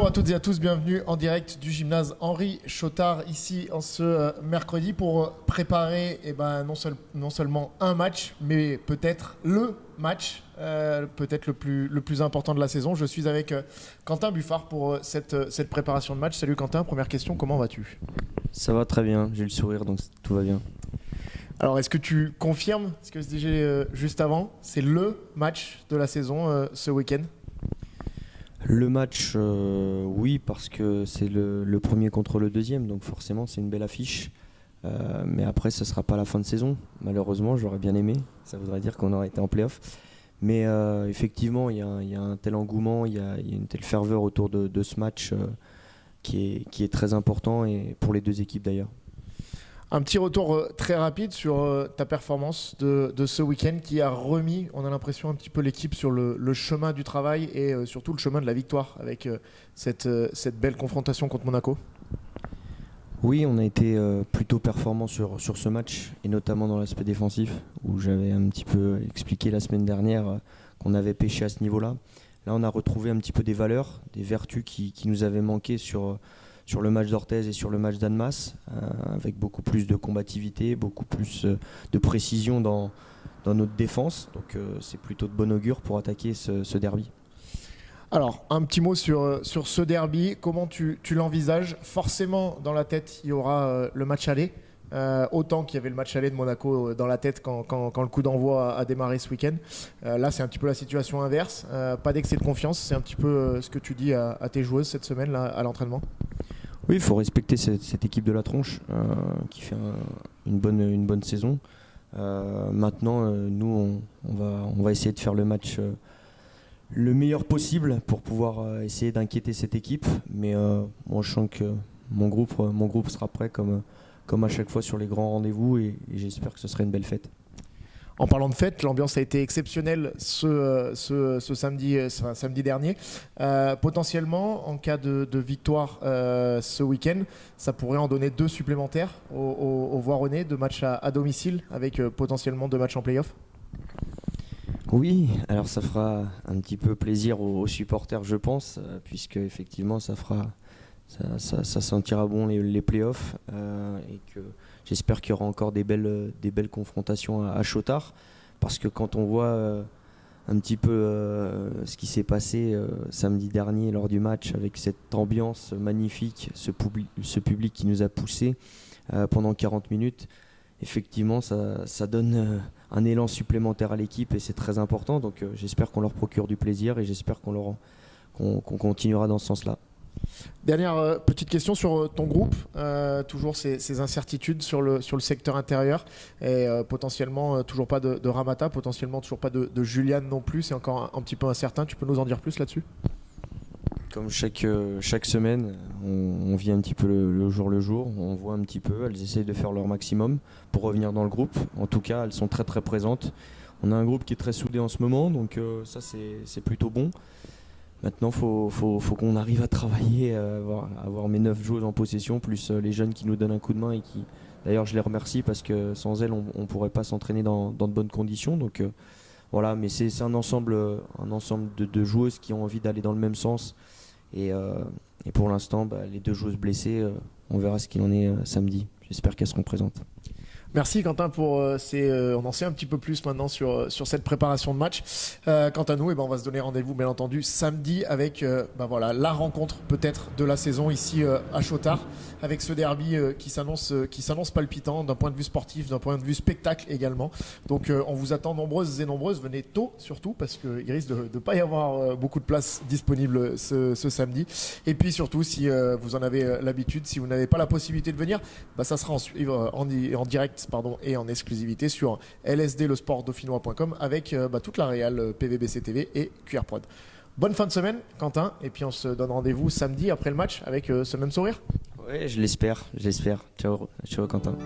Bonjour à toutes et à tous, bienvenue en direct du gymnase Henri Chotard ici en ce mercredi pour préparer non seulement un match mais peut-être le match peut-être le plus important de la saison. Je suis avec Quentin Buffard pour cette préparation de match. Salut Quentin, première question, comment vas-tu ? Ça va très bien, j'ai le sourire donc tout va bien. Alors est-ce que tu confirmes ce que je disais juste avant ? C'est le match de la saison ce week-end ? Le match, oui, parce que c'est le premier contre le deuxième, donc forcément c'est une belle affiche. Mais après, ce ne sera pas la fin de saison. Malheureusement, j'aurais bien aimé. Ça voudrait dire qu'on aurait été en play-off. Mais effectivement, il y a un tel engouement, il y a une telle ferveur autour de ce match qui est très important, et pour les deux équipes d'ailleurs. Un petit retour très rapide sur ta performance de ce week-end qui a remis, on a l'impression, un petit peu l'équipe sur le chemin du travail et surtout le chemin de la victoire avec cette belle confrontation contre Monaco. Oui, on a été plutôt performant sur ce match, et notamment dans l'aspect défensif, où j'avais un petit peu expliqué la semaine dernière qu'on avait pêché à ce niveau-là. Là, on a retrouvé un petit peu des valeurs, des vertus qui nous avaient manqué sur le match d'Orthez et sur le match d'Annemasse, avec beaucoup plus de combativité, beaucoup plus de précision dans notre défense. Donc c'est plutôt de bon augure pour attaquer ce derby. Alors, un petit mot sur ce derby. Comment tu l'envisages ? Forcément, dans la tête, il y aura le match aller. Autant qu'il y avait le match aller de Monaco dans la tête quand le coup d'envoi a démarré ce week-end. Là, c'est un petit peu la situation inverse. Pas d'excès de confiance. C'est un petit peu ce que tu dis à tes joueuses cette semaine là, à l'entraînement. Oui, il faut respecter cette équipe de la Tronche qui fait une bonne saison. Maintenant, nous, on va essayer de faire le match le meilleur possible pour pouvoir essayer d'inquiéter cette équipe. Mais moi, je sens que mon groupe sera prêt comme à chaque fois sur les grands rendez-vous, et j'espère que ce sera une belle fête. En parlant de fête, l'ambiance a été exceptionnelle ce samedi dernier. Potentiellement, en cas de victoire ce week-end, ça pourrait en donner 2 supplémentaires au Voironnais, 2 matchs à domicile avec potentiellement 2 matchs en play-off. Oui, alors ça fera un petit peu plaisir aux supporters, je pense, puisque effectivement ça sentira bon les play-offs, et que j'espère qu'il y aura encore des belles confrontations à Chotard, parce que quand on voit un petit peu ce qui s'est passé samedi dernier lors du match, avec cette ambiance magnifique, ce public qui nous a poussés pendant 40 minutes, effectivement ça donne un élan supplémentaire à l'équipe, et c'est très important. Donc j'espère qu'on leur procure du plaisir, et j'espère qu'on continuera dans ce sens-là. Dernière petite question sur ton groupe, toujours ces incertitudes sur le secteur intérieur, et potentiellement toujours pas de Ramata, potentiellement toujours pas de Juliane non plus, c'est encore un petit peu incertain. Tu peux nous en dire plus là-dessus ? Comme chaque semaine, on vit un petit peu le jour, on voit un petit peu, elles essayent de faire leur maximum pour revenir dans le groupe. En tout cas, elles sont très très présentes. On a un groupe qui est très soudé en ce moment, donc ça c'est plutôt bon. Maintenant, faut qu'on arrive à travailler, avoir mes 9 joueuses en possession, plus les jeunes qui nous donnent un coup de main, et qui, d'ailleurs, je les remercie, parce que sans elles, on ne pourrait pas s'entraîner dans de bonnes conditions. Donc voilà, mais c'est un ensemble de joueuses qui ont envie d'aller dans le même sens. Et pour l'instant, les 2 joueuses blessées, on verra ce qu'il en est samedi. J'espère qu'elles seront présentes. Merci Quentin pour on en sait un petit peu plus maintenant sur cette préparation de match. Quant à nous, on va se donner rendez-vous bien entendu samedi avec la rencontre peut-être de la saison ici à Chotard, avec ce derby qui s'annonce palpitant d'un point de vue sportif, d'un point de vue spectacle également. Donc on vous attend nombreuses et nombreuses. Venez tôt surtout, parce qu'il risque de ne pas y avoir beaucoup de places disponibles ce samedi. Et puis surtout, si vous en avez l'habitude, si vous n'avez pas la possibilité de venir, ça sera en direct et en exclusivité sur lsdlesportdauphinois.com avec toute la réal PVBC TV et QR Prod. Bonne fin de semaine Quentin, et puis on se donne rendez-vous samedi après le match avec ce même sourire. Oui, je l'espère. Ciao Quentin.